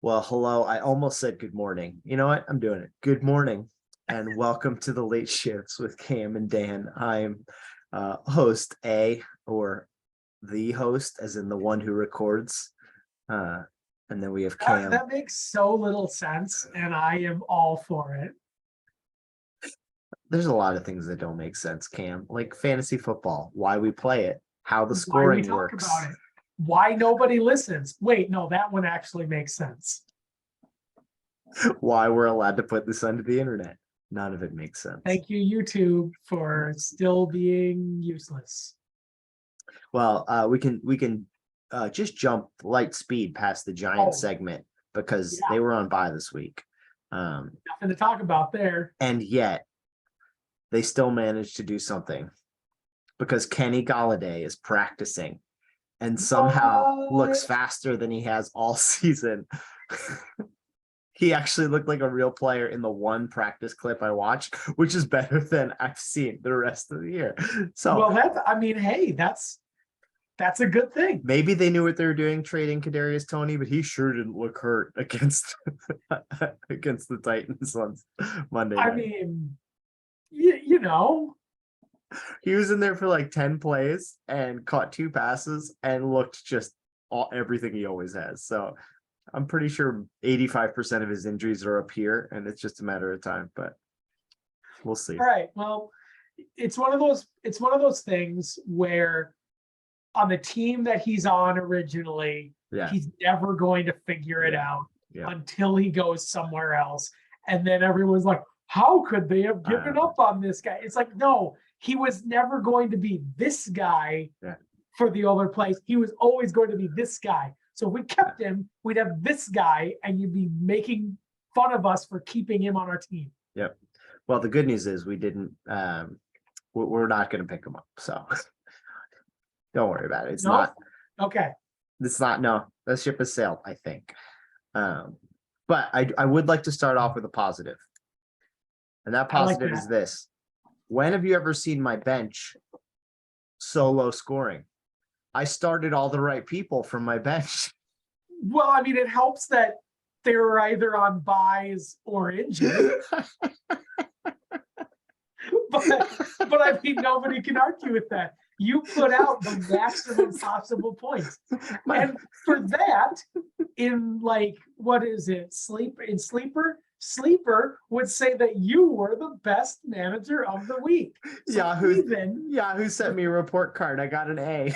Well, hello. I almost said good morning. You know what? I'm doing it. Good morning and welcome to the late shifts with Cam and Dan. I'm host A, or the host, as in the one who records. Uh, and then we have That, Cam. that makes so little sense, and I am all for it. There's a lot of things that don't make sense, Cam, like fantasy football, why we play it, how the Why we scoring talk works. about it. Why nobody listens. Wait, no, that one actually makes sense. Why we're allowed to put this onto the internet. None of it makes sense. Thank you, YouTube, for still being useless. Well, we can just jump light speed past the Giant segment because yeah. they were on bye this week. Nothing to talk about there. And yet they still managed to do something because Kenny Golladay is practicing and somehow looks faster than he has all season. He actually looked like a real player in the one practice clip I watched, which is better than I've seen the rest of the year. So, well, hey, that's a good thing. Maybe they knew what they were doing trading Kadarius Toney, but he sure didn't look hurt against against the Titans on Monday night. I mean, you know, he was in there for like 10 plays and caught 2 passes and looked just everything he always has. So I'm pretty sure 85% of his injuries are up here, and it's just a matter of time. But we'll see. All right. Well, it's one of those things where on the team that he's on originally, he's never going to figure it out until he goes somewhere else. And then everyone's like, how could they have given up on this guy? It's like, no, he was never going to be this guy for the other place. He was always going to be this guy. So if we kept him, we'd have this guy, and you'd be making fun of us for keeping him on our team. Yep. Well, the good news is we didn't, we're not going to pick him up. So don't worry about it. It's not okay. It's not. No, the ship has sailed, I think. But I would like to start off with a positive, and that positive is this: when have you ever seen my bench so low scoring? I started all the right people from my bench. Well, I mean, it helps that they're either on buys or injured. but I mean, nobody can argue with that. You put out the maximum possible points. And for that, in like, what is it? Sleeper would say that you were the best manager of the week. So Yahoo sent me a report card. I got an A.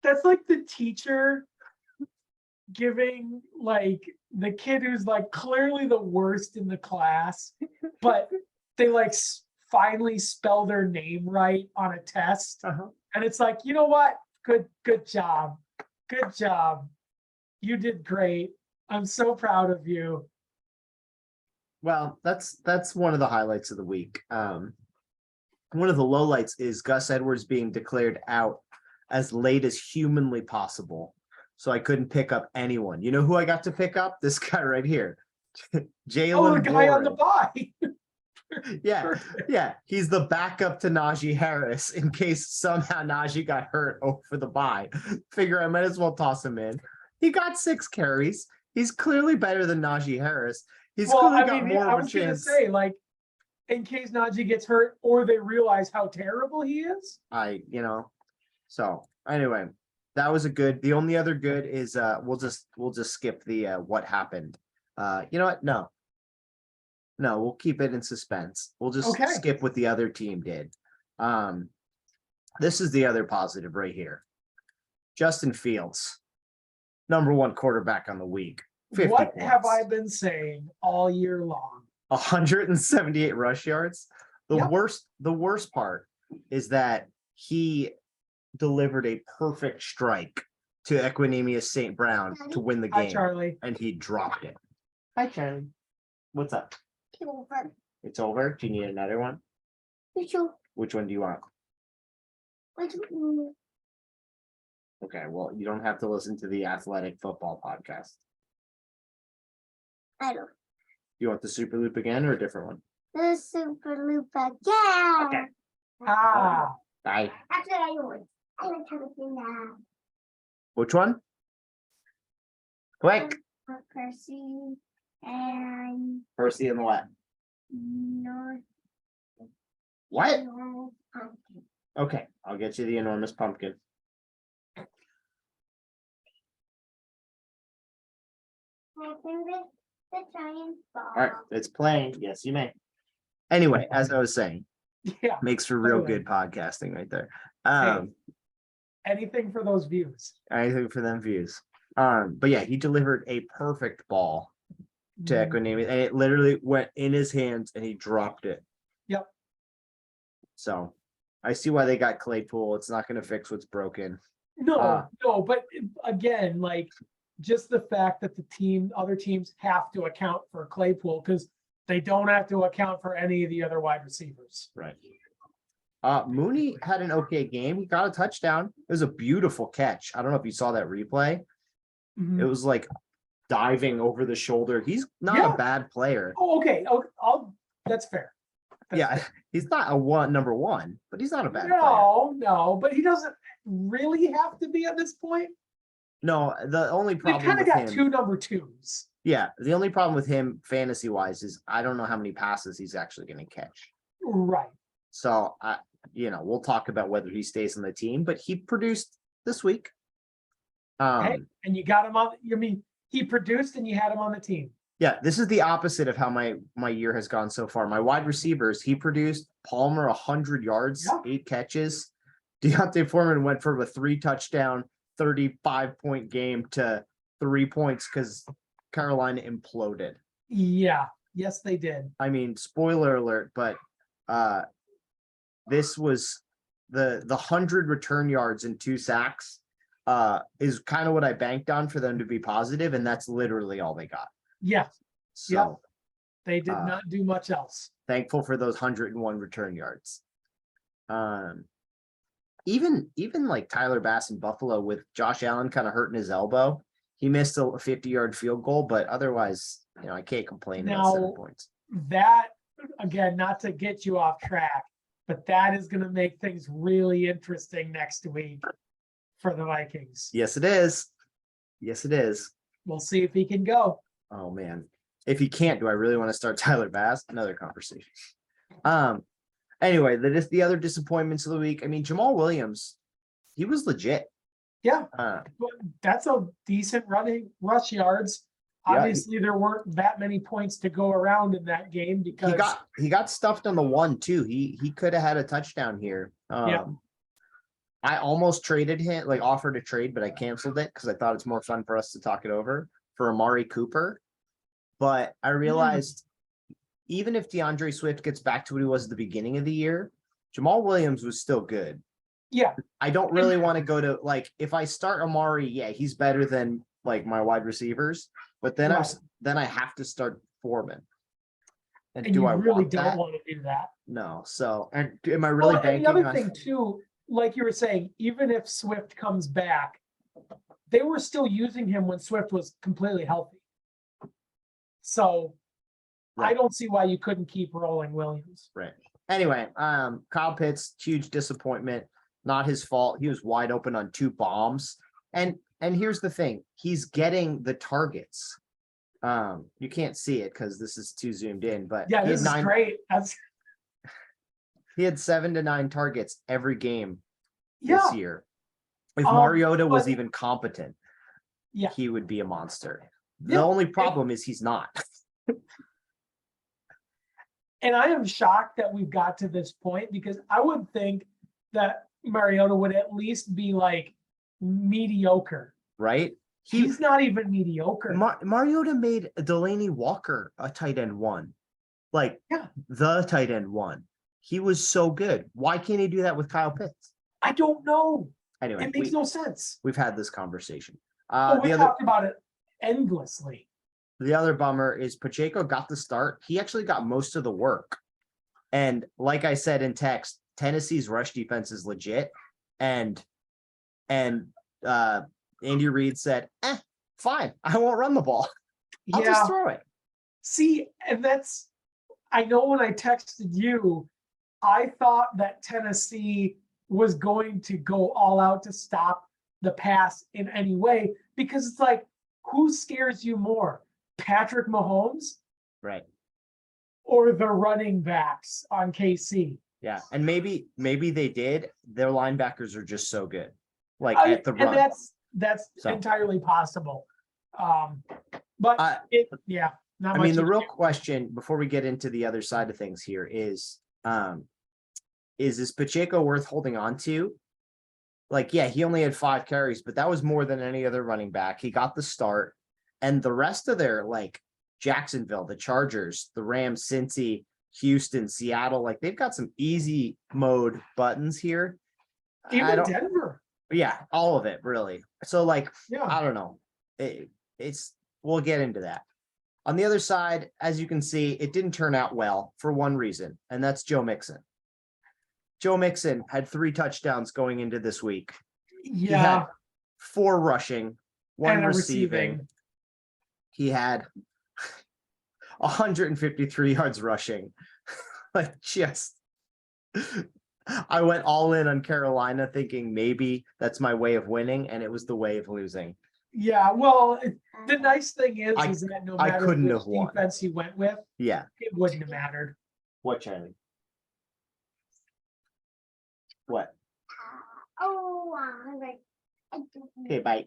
That's like the teacher giving like the kid who's like clearly the worst in the class, but they like finally spell their name right on a test. And it's like, you know what? Good job. You did great. I'm so proud of you. Well, that's one of the highlights of the week. One of the lowlights is Gus Edwards being declared out as late as humanly possible. So I couldn't pick up anyone. You know who I got to pick up? This guy right here. Jalen the guy on the bye. yeah. He's the backup to Najee Harris in case somehow Najee got hurt over the bye. Figure I might as well toss him in. He got 6 carries. He's clearly better than Najee Harris. He's clearly got more of a chance. Say, like, in case Najee gets hurt or they realize how terrible he is. So anyway, that was the only other good is we'll just skip the what happened. You know what? No, we'll keep it in suspense. We'll just skip what the other team did. This is the other positive right here. Justin Fields, #1 quarterback on the week. What have I been saying all year long? 178 rush yards. The worst part is that he delivered a perfect strike to Equanimeous St. Brown to win the game. Hi, Charlie. And he dropped it. Hi, Charlie. What's up? It's over. Do you need another one? Which one do you want? Okay, well, you don't have to listen to the Athletic Football podcast. I don't. You want the Super Loop again or a different one? The Super Lupa. Yeah. Okay. Ah, Bye. Actually, I would. I would tell you now. Which one? Quick. Percy and Percy and what? North. What? North Pumpkin. Okay, I'll get you the enormous pumpkin. I think the giant ball. All right, it's playing. Yes, you may. Anyway, as I was saying, yeah. makes for real Totally. good podcasting right there. Anything for those views. Anything for them views. But yeah, he delivered a perfect ball to Mm, Equanimeous, and it literally went in his hands and he dropped it. Yep. So I see why they got Claypool. It's not going to fix what's broken. No, but again, like just the fact that other teams have to account for Claypool because they don't have to account for any of the other wide receivers. Right. Mooney had an okay game. He got a touchdown. It was a beautiful catch. I don't know if you saw that replay. Mhm. It was like diving over the shoulder. He's not Yeah. a bad player. Oh, okay. That's fair. That's Yeah, fair. he's not a number one, but he's not a bad player. No, but he doesn't really have to be at this point. No, the only We've problem kind of with got him, two number twos. yeah, the only problem with him fantasy wise is I don't know how many passes he's actually going to catch. Right. So we'll talk about whether he stays on the team, but he produced this week. Hey, and you got him on. You mean he produced and you had him on the team? Yeah, this is the opposite of how my year has gone so far. My wide receivers, he produced Palmer 100 yards, 8 catches. Deontay Foreman went from a 3-touchdown, 35-point game to 3 points because Carolina imploded. Yeah. Yes, they did. I mean, spoiler alert, but this was the 100 return yards and 2 sacks is kind of what I banked on for them to be positive, and that's literally all they got. Yeah. So They did not do much else. thankful for those 101 return yards. Even like Tyler Bass in Buffalo with Josh Allen kind of hurting his elbow, he missed a 50-yard field goal, but otherwise, I can't complain about 7 points. That, again, not to get you off track, but that is going to make things really interesting next week for the Vikings. Yes, it is. Yes, it is. We'll see if he can go. Oh man, if he can't, do I really want to start Tyler Bass? Another conversation. Anyway, the other disappointments of the week. I mean, Jamal Williams, he was legit. Yeah, that's a decent rush yards. Obviously, there weren't that many points to go around in that game because he got stuffed on the 1 too. He could have had a touchdown here. I almost traded him, like offered a trade, but I canceled it because I thought it's more fun for us to talk it over for Amari Cooper. But I realized even if DeAndre Swift gets back to what he was at the beginning of the year, Jamal Williams was still good. Yeah. I don't really want to go to like if I start Amari, yeah, he's better than like my wide receivers, but then I have to start Foreman. And do I really don't want to do that? No. So, and am I really banking on the other thing too, like you were saying, even if Swift comes back, they were still using him when Swift was completely healthy. So I don't see why you couldn't keep rolling Williams. Right. Anyway, Kyle Pitts, huge disappointment. Not his fault. He was wide open on 2 bombs. And here's the thing. He's getting the targets. You can't see it because this is too zoomed in, but yeah, this is great. He had 7 to 9 targets every game this year. If Mariota was even competent, he would be a monster. The only problem is he's not. And I am shocked that we've got to this point because I would think that Mariota would at least be like mediocre. Right? He's not even mediocre. Mariota made Delaney Walker a tight end 1. Like the tight end 1. He was so good. Why can't he do that with Kyle Pitts? I don't know. Anyway, it makes no sense. We've had this conversation. We talked about it endlessly. The other bummer is Pacheco got the start. He actually got most of the work. And like I said in text, Tennessee's rush defense is legit. And Andy Reid said, fine, I won't run the ball. I'll just throw it. See, and that's I know when I texted you, I thought that Tennessee was going to go all out to stop the pass in any way, because it's like, who scares you more, Patrick Mahomes Right. or the running backs on KC? Yeah. And maybe they did. Their linebackers are just so good. Like I- at the run. And that's So. entirely possible. But yeah, not I much. mean, the you real can do. question before we get into the other side of things here is Pacheco worth holding on to? Like, yeah, he only had 5 carries, but that was more than any other running back. He got the start, and the rest of their, like, Jacksonville, the Chargers, the Rams, Cincy, Houston, Seattle, like, they've got some easy mode buttons here. Even Denver. Yeah, all of it, really. So, like, Yeah. I don't know. We'll get into that. On the other side, as you can see, it didn't turn out well for one reason, and that's Joe Mixon. Joe Mixon had 3 touchdowns going into this week. He had 4 rushing, 1 receiving. He had 153 yards rushing. Like, just, I went all in on Carolina thinking maybe that's my way of winning, and it was the way of losing. Yeah, well, the nice thing is that no matter couldn't which have won. defense he went with, Yeah. it wouldn't have mattered. What, Charlie? What? Okay, bye.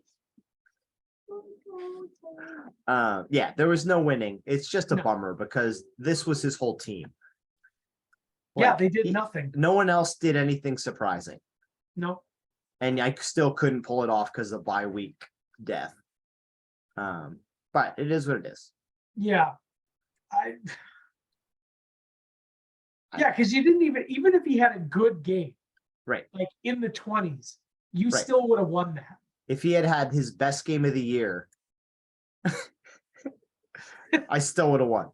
Yeah, there was no winning. It's just a bummer because this was his whole team. Yeah, they did nothing. No one else did anything surprising. No. And I still couldn't pull it off because of bye week death. But it is what it is. Yeah. Yeah, because you didn't even if he had a good game, right, like in the 20s, you still would have won that. If he had had his best game of the year, I still would have won.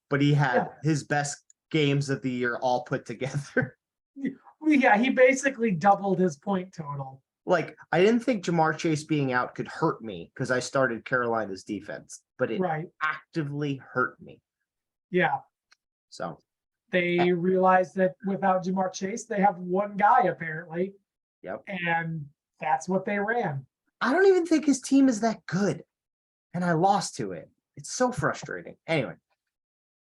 But he had his best games of the year all put together. Yeah, he basically doubled his point total. Like, I didn't think Jamar Chase being out could hurt me because I started Carolina's defense, but it actively hurt me. Yeah. So they realized that without Jamar Chase, they have one guy apparently. Yep. And that's what they ran. I don't even think his team is that good. And I lost to it. It's so frustrating. Anyway,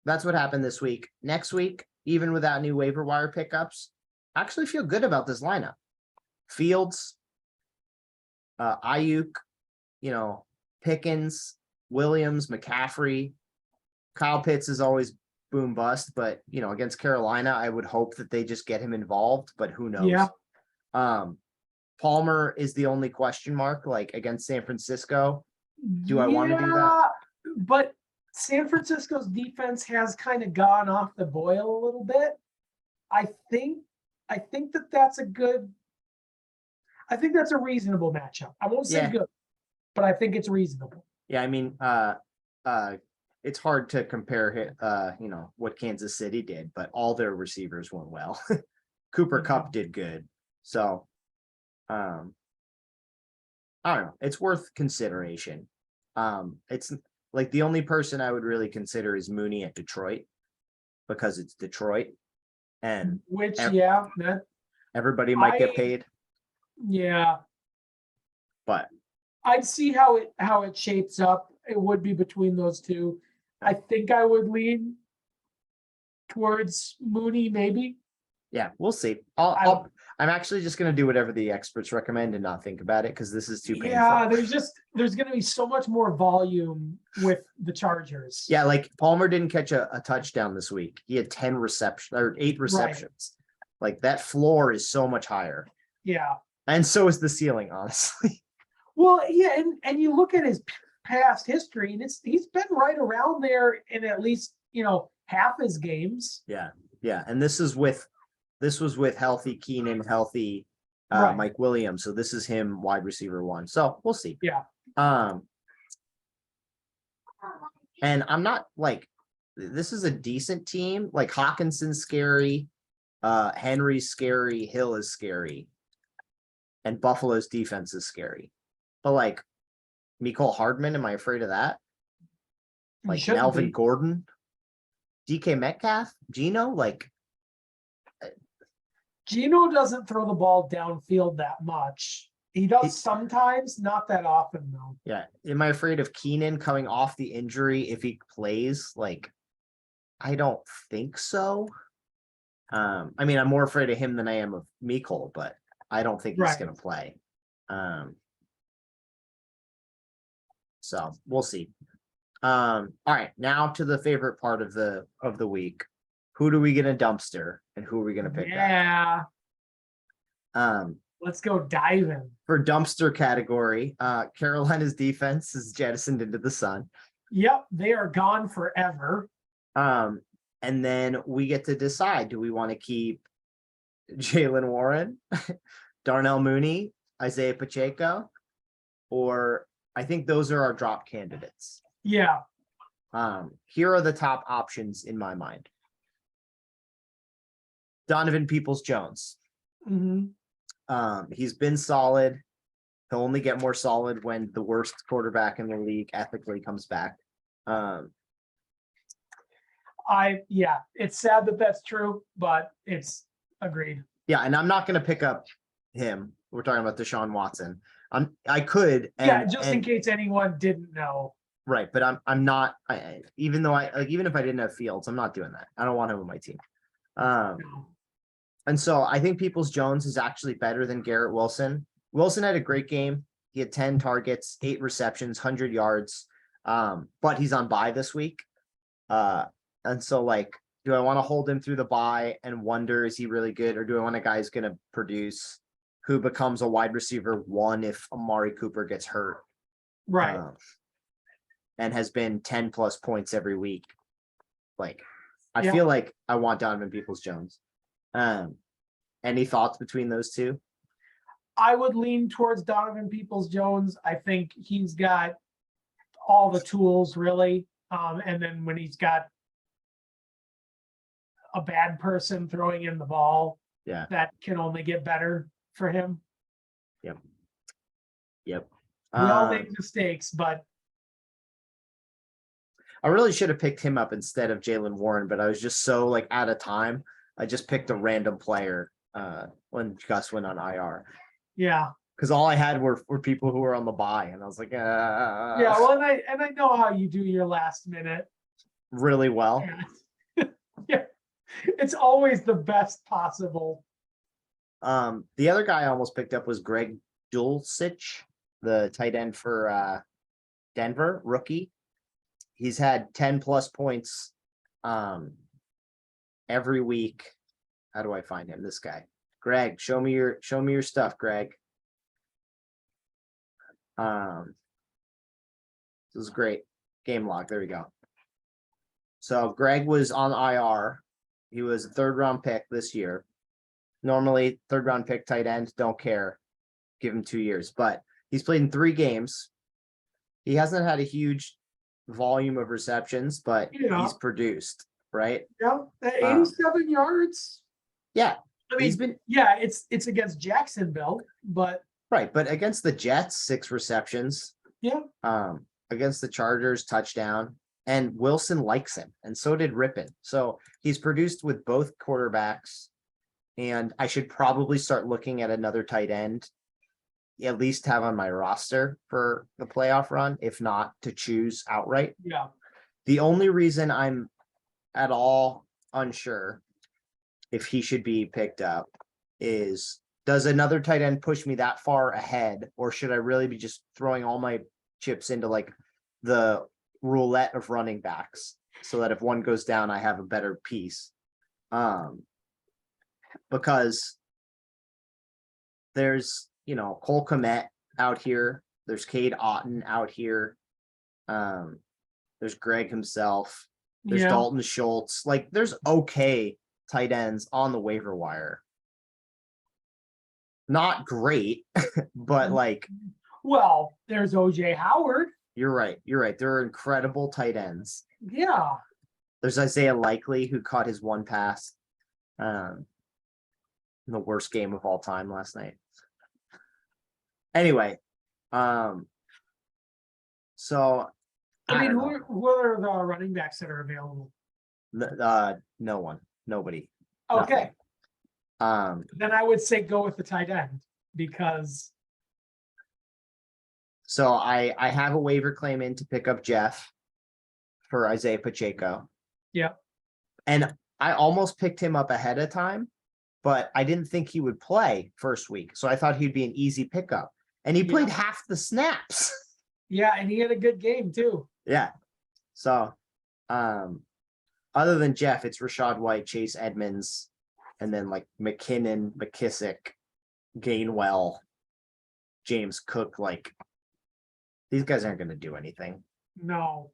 that's what happened this week. Next week, even without new waiver wire pickups, I actually feel good about this lineup. Fields, Ayuk, Pickens, Williams, McCaffrey, Kyle Pitts is always boom bust, but against Carolina, I would hope that they just get him involved, but who knows? Yeah. Palmer is the only question mark, like against San Francisco. Do I want to do that? But San Francisco's defense has kind of gone off the boil a little bit. I think that's a reasonable matchup. I won't say good, but I think it's reasonable. Yeah, I mean, it's hard to compare what Kansas City did, but all their receivers went well. Cooper Kupp did good. So I don't know. It's worth consideration. It's like the only person I would really consider is Mooney at Detroit because it's Detroit. And everybody might get paid. Yeah. But I'd see how it shapes up. It would be between those two. I think I would lean towards Mooney, maybe. Yeah, we'll see. I'm actually just going to do whatever the experts recommend and not think about it because this is too painful. Yeah, there's going to be so much more volume with the Chargers. Yeah, like Palmer didn't catch a touchdown this week. He had 8 receptions. Like that floor is so much higher. Yeah. And so is the ceiling, honestly. Well, yeah, and you look at his past history, and he's been right around there in at least half his games. Yeah, and this was with healthy Keenan, healthy Mike Williams. So this is him, wide receiver 1. So we'll see. Yeah. And I'm not like this is a decent team. Like Hawkinson's scary, Henry's scary, Hill is scary, and Buffalo's defense is scary. But like Mecole Hardman, am I afraid of that? Like Melvin Gordon? DK Metcalf, Gino, like Gino doesn't throw the ball downfield that much. He does sometimes, not that often though. yeah. Am I afraid of Keenan coming off the injury if he plays? Like, I don't think so. I mean, I'm more afraid of him than I am of Mecole, but I don't think he's Right. gonna play. So we'll see. All right, now to the favorite part of the week. Who do we get a dumpster and who are we gonna pick Yeah. up? Let's go diving. For dumpster category, Carolina's defense is jettisoned into the sun. Yep, they are gone forever. And then we get to decide, do we want to keep Jaylen Warren, Darnell Mooney, Isaiah Pacheco, or I think those are our drop candidates. Yeah. Here are the top options in my mind. Donovan Peoples-Jones. He's been solid. He'll only get more solid when the worst quarterback in the league ethically comes back. Yeah, it's sad that that's true, but it's agreed. Yeah, and I'm not going to pick up him. We're talking about Deshaun Watson. I could. In case anyone didn't know. Right, but I'm not. Even if I didn't have Fields, I'm not doing that. I don't want him on my team. No. And so I think Peoples-Jones is actually better than Garrett Wilson. Wilson had a great game. He had 10 targets, 8 receptions, 100 yards. But he's on bye this week. And so, like, do I want to hold him through the bye and wonder, is he really good? Or do I want a guy who's going to produce, who becomes a wide receiver 1 if Amari Cooper gets hurt? Right. And has been 10 plus points every week. Like, I feel like I want Donovan Peoples-Jones. Any thoughts between those two? I would lean towards Donovan Peoples-Jones. I think he's got all the tools, really. And then when he's got a bad person throwing in the ball, that can only get better for him. Yep. We all make mistakes, but I really should have picked him up instead of Jaylen Warren, but I was just so like out of time. I just picked a random player when Gus went on IR. Yeah. Because all I had were people who were on the bye, and I was like, yeah. Well, and I know how you do your last minute really well. Yeah, it's always the best possible. The other guy I almost picked up was Greg Dulcich, the tight end for Denver, rookie. He's had 10 plus points every week. How do I find him? This guy, Greg. Show me your stuff, Greg. This is great. Game log. There we go. So Greg was on IR. He was a 3rd round pick this year. Normally 3rd round pick tight end, don't care. Give him 2 years, but he's played in 3 games. He hasn't had a huge volume of receptions, but he's produced, right? Yeah, 87 yards. Yeah. I mean, it's against Jacksonville, but right, but against the Jets, 6 receptions. Yeah. Against the Chargers, touchdown. And Wilson likes him, and so did Rippon. So he's produced with both quarterbacks, and I should probably start looking at another tight end, at least have on my roster for the playoff run, if not to choose outright. Yeah. The only reason I'm at all unsure if he should be picked up is, does another tight end push me that far ahead, or should I really be just throwing all my chips into like the roulette of running backs so that if one goes down, I have a better piece? Because there's, Cole Kmet out here. There's Cade Otton out here. There's Greg himself. There's Dalton Schultz. Like, there's okay tight ends on the waiver wire. Not great, but like. Well, there's OJ Howard. You're right. There are incredible tight ends. Yeah. There's Isaiah Likely, who caught his one pass in the worst game of all time last night. Anyway, so I mean, who are the running backs that are available? No one, nobody. Okay, nothing. then I would say go with the tight end because So I have a waiver claim in to pick up Jeff for Isaiah Pacheco. yeah, And I almost picked him up ahead of time, but I didn't think he would play first week. So I thought he'd be an easy pickup. And he Yeah. played half the snaps. yeah, and he had a good game too. Yeah. So other than Jeff, it's Rashad White, Chase Edmonds, and then like McKinnon, McKissick, Gainwell, James Cook. Like these guys aren't going to do anything, No,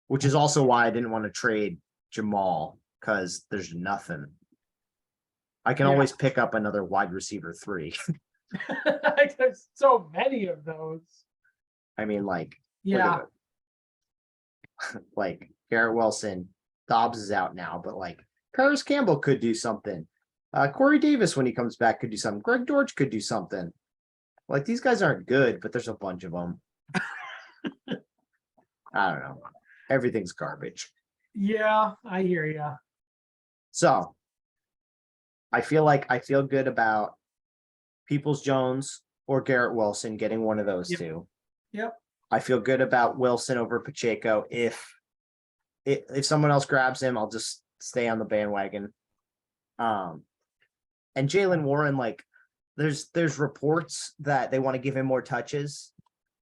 which is also why I didn't want to trade Jamal because there's nothing. I can Yeah. always pick up another wide receiver 3. there's so many of those. I mean, like, look Yeah, at it. Like Garrett Wilson, Dobbs is out now, but like Paris Campbell could do something. Corey Davis, when he comes back, could do something. Greg Dortch could do something. Like these guys aren't good, but there's a bunch of them. I don't know. Everything's garbage. yeah, I hear you. So I feel good about Peoples-Jones or Garrett Wilson getting one of those Yep. two. Yep. I feel good about Wilson over Pacheco. If someone else grabs him, I'll just stay on the bandwagon. And Jaylen Warren, like there's reports that they want to give him more touches.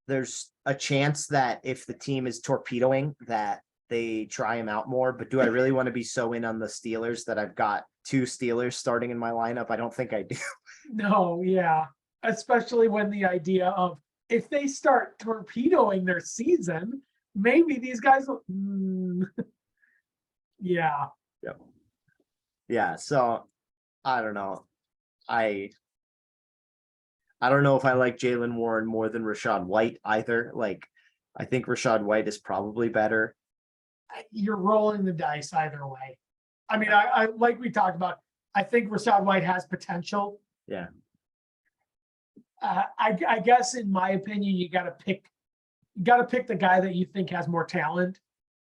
There's a chance that if the team is torpedoing that they try him out more, but do I really want to be so in on the Steelers that I've got 2 Steelers starting in my lineup? I don't think I do. No, yeah, especially when the idea of if they start torpedoing their season, maybe these guys will. Yeah, Yeah, so I don't know. I don't know if I like Jaylen Warren more than Rashad White either. Like, I think Rashad White is probably better. you're rolling the dice either way. I mean, I like we talked about. I think Rashad White has potential. Yeah. I guess in my opinion, you got to pick the guy that you think has more talent.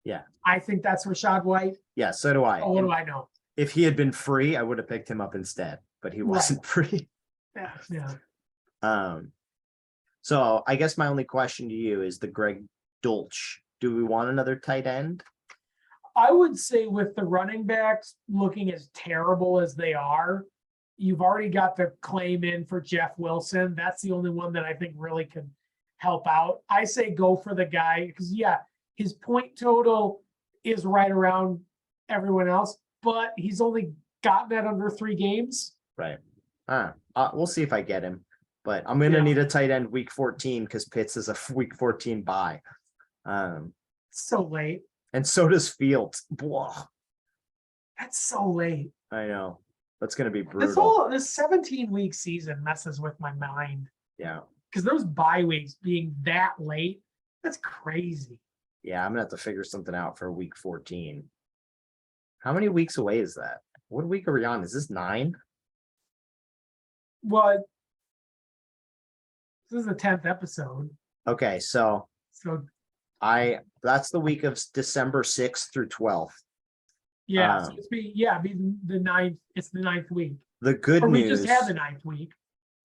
Yeah. I think that's Rashad White. Yeah, so do I. Oh, what do I know? If he had been free, I would have picked him up instead, but he wasn't free. Yeah. So I guess my only question to you is the Greg Dolch. Do we want another tight end? I would say with the running backs looking as terrible as they are, you've already got the claim in for Jeff Wilson. That's the only one that I think really can help out. I say go for the guy because, yeah, his point total is right around everyone else, but he's only gotten that under 3 games. Right. We'll see if I get him, but I'm going to need a tight end week 14 because Pitts is a week 14 bye. So late. And so does Fields. Blah. That's so late. I know. That's going to be brutal. This 17-week season messes with my mind. Yeah. Because those bye weeks being that late, that's crazy. Yeah, I'm going to have to figure something out for week 14. How many weeks away is that? What week are we on? Is this 9? Well, this is the 10th episode. Okay, so that's the week of December 6th through 12th. Yeah, so be the 9th. It's the 9th week. The good Or we news. just had the 9th week.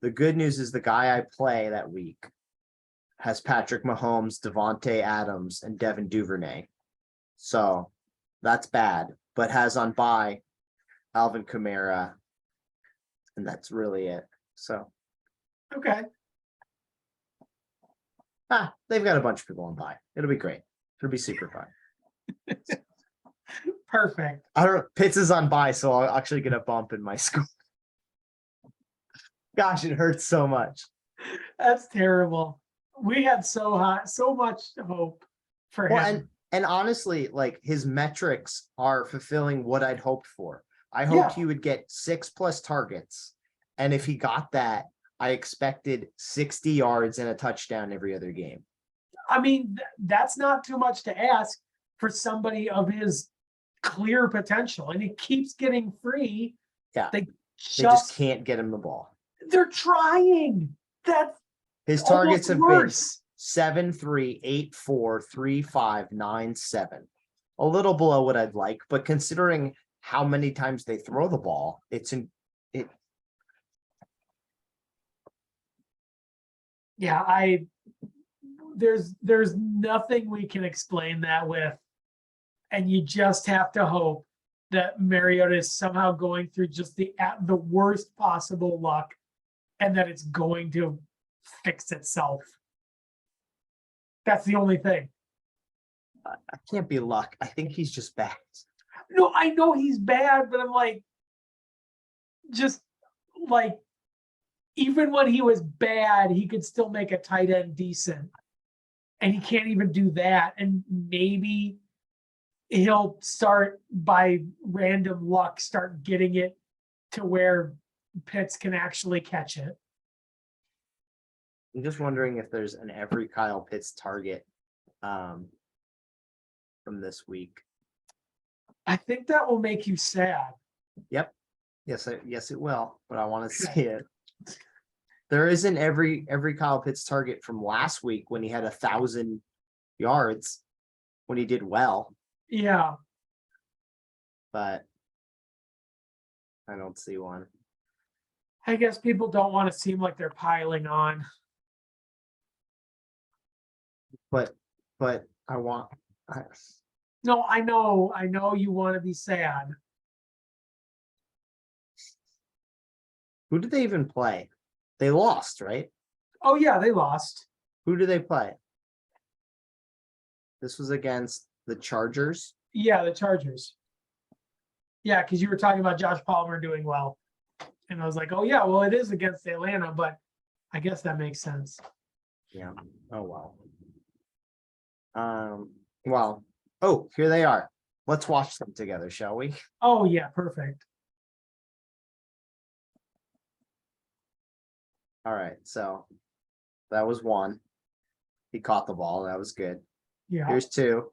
The good news is the guy I play that week has Patrick Mahomes, Devontae Adams, and Devin Duvernay. So that's bad, but has on bye Alvin Kamara, and that's really it. So Okay. they've got a bunch of people on bye. It'll be great. It'll be super fun. Perfect. I don't know. Pitts is on bye, so I'll actually get a bump in my score. Gosh, it hurts so much. That's terrible. We had so much hope for him. And honestly, like his metrics are fulfilling what I'd hoped for. I hoped he would get 6+ targets. And if he got that, I expected 60 yards and a touchdown every other game. I mean, that's not too much to ask for somebody of his clear potential. And he keeps getting free. Yeah. They just can't get him the ball. They're trying. That's his targets have worse. been 7, 3, 8, 4, 3, 5, 9, 7. a little below what I'd like, but considering how many times they throw the ball, Yeah, there's nothing we can explain that with. And you just have to hope that Mariota is somehow going through just the worst possible luck and that it's going to fix itself. That's the only thing. I can't be luck. I think he's just bad. No, I know he's bad, but I'm like, just like, even when he was bad, he could still make a tight end decent. And he can't even do that. And maybe he'll start by random luck, start getting it to where Pitts can actually catch it. I'm just wondering if there's an every Kyle Pitts target from this week. I think that will make you sad. Yep. Yes, yes, it will, but I want to see it. There isn't every Kyle Pitts target from last week when he had 1,000 yards when he did well. Yeah. But I don't see one. I guess people don't want to seem like they're piling on. But I want. No, I know you want to be sad. Who did they even play? They lost, right? Oh yeah, they lost. Who do they play? This was against the Chargers. Yeah, the Chargers. Yeah, because you were talking about Josh Palmer doing well. And I was like, oh yeah, well, it is against Atlanta, but I guess that makes sense. Yeah. Oh wow. Well, oh, here they are. Let's watch them together, shall we? Oh yeah, perfect. All right, so that was one. He caught the ball. That was good. Yeah. Here's two.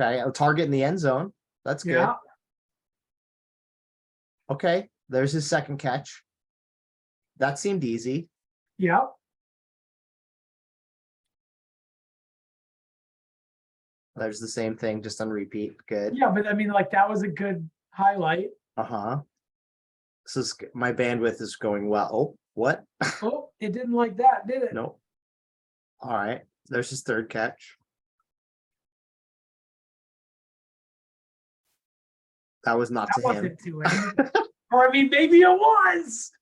Okay, a target in the end zone. That's good. Yeah. Okay, there's his second catch. That seemed easy. Yeah. There's the same thing, just on repeat. Good. Yeah, but I mean, like, that was a good highlight. Uh-huh. This is my bandwidth is going well. Oh, what? Oh, it didn't like that, did it? Nope. All right. There's his third catch. That was not That to him. wasn't to him. Or I mean, maybe it was.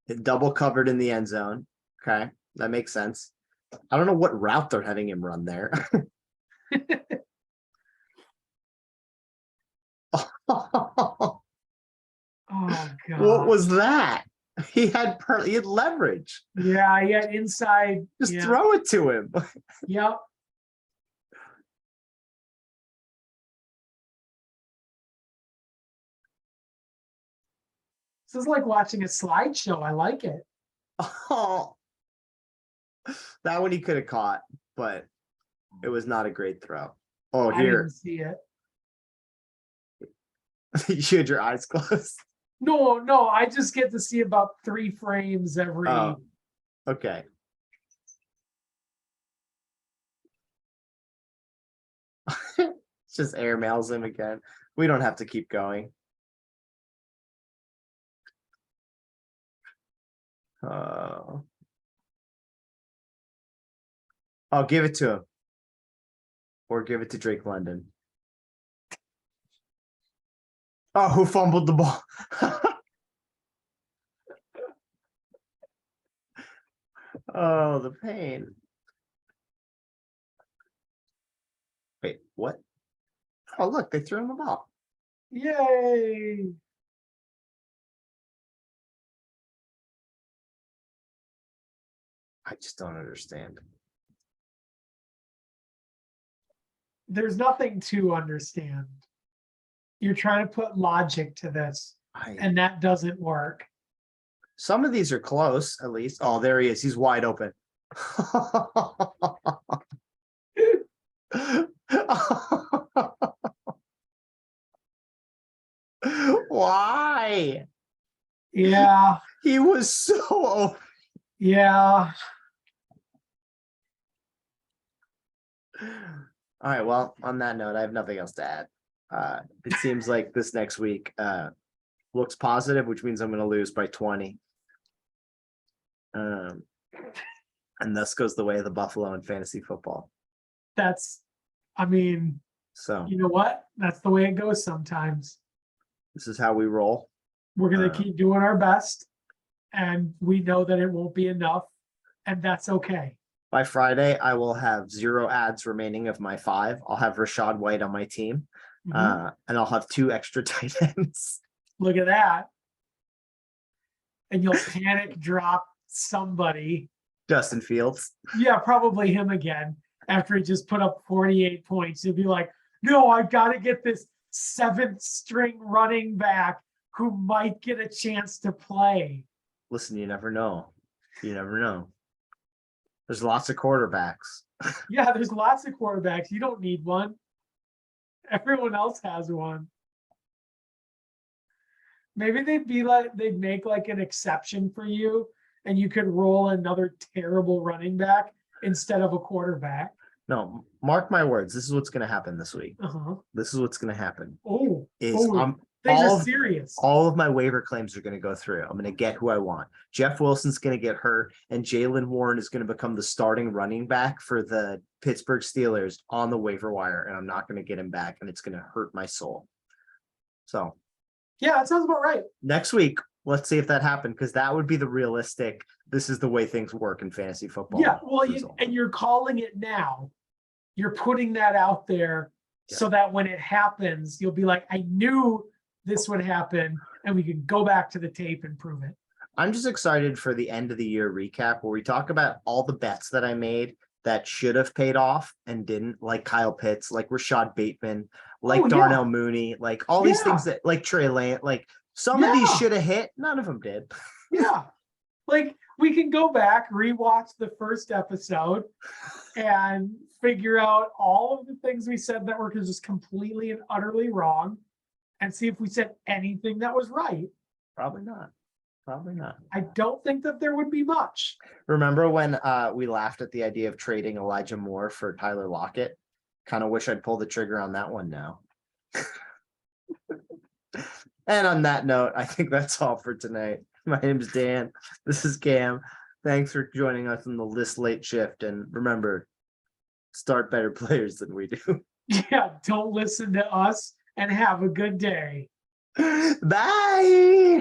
It double covered in the end zone. Okay, that makes sense. I don't know what route they're having him run there. Oh god. What was that? He had leverage. Yeah, yeah, inside. Just yeah. throw it to him. Yep. This is like watching a slideshow. I like it. Oh, that one he could have caught, but it was not a great throw. Oh, I here. didn't see it. You had your eyes closed. No, I just get to see about 3 frames every. Oh, okay. Just airmails him again. We don't have to keep going. I'll give it to him. Or give it to Drake London. Oh, who fumbled the ball? Oh, the pain. Wait, what? Oh, look, they threw him the ball. Yay! I just don't understand. There's nothing to understand. You're trying to put logic to this, and that doesn't work. Some of these are close, at least. Oh, there he is. He's wide open. Why? Yeah. He was so open. Yeah. All right, well, on that note, I have nothing else to add. It seems like this next week looks positive, which means I'm gonna lose by 20. And thus goes the way of the Buffalo in fantasy football. I mean, So you know what? That's the way it goes sometimes. this is how we roll. We're gonna keep doing our best, and we know that it won't be enough, and that's okay. By Friday, I will have 0 ads remaining of my 5. I'll have Rashad White on my team. Mhm. And I'll have 2 extra tight ends. Look at that. And you'll panic drop somebody. Justin Fields. Yeah, probably him again. After he just put up 48 points, you'll be like, no, I got to get this 7th string running back who might get a chance to play. Listen, you never know. You never know. There's lots of quarterbacks. Yeah, there's lots of quarterbacks. You don't need one. Everyone else has one. Maybe they'd make like an exception for you and you could roll another terrible running back instead of a quarterback. No, mark my words. This is what's going to happen this week. Uh-huh. This is what's going to happen. Things are serious. All of my waiver claims are going to go through. I'm going to get who I want. Jeff Wilson's going to get hurt, and Jaylen Warren is going to become the starting running back for the Pittsburgh Steelers on the waiver wire, and I'm not going to get him back, and it's going to hurt my soul. So, yeah, that sounds about right. Next week, let's see if that happened, because that would be the realistic. This is the way things work in fantasy football. Yeah, well, and you're calling it now. You're putting that out there so that when it happens, you'll be like, I knew this would happen, and we can go back to the tape and prove it. I'm just excited for the end of the year recap where we talk about all the bets that I made that should have paid off and didn't, like Kyle Pitts, like Rashad Bateman, like Darnell Mooney, like all these things that, like Trey Lance, like some of these should have hit. None of them did. Yeah. Like we can go back, rewatch the first episode and figure out all of the things we said that were just completely and utterly wrong and see if we said anything that was right. Probably not. Probably not. I don't think that there would be much. Remember when we laughed at the idea of trading Elijah Moore for Tyler Lockett? Kind of wish I'd pull the trigger on that one now. And on that note, I think that's all for tonight. My name's Dan. This is Cam. Thanks for joining us on the This Late Shift. And remember, start better players than we do. Yeah, don't listen to us and have a good day. Bye.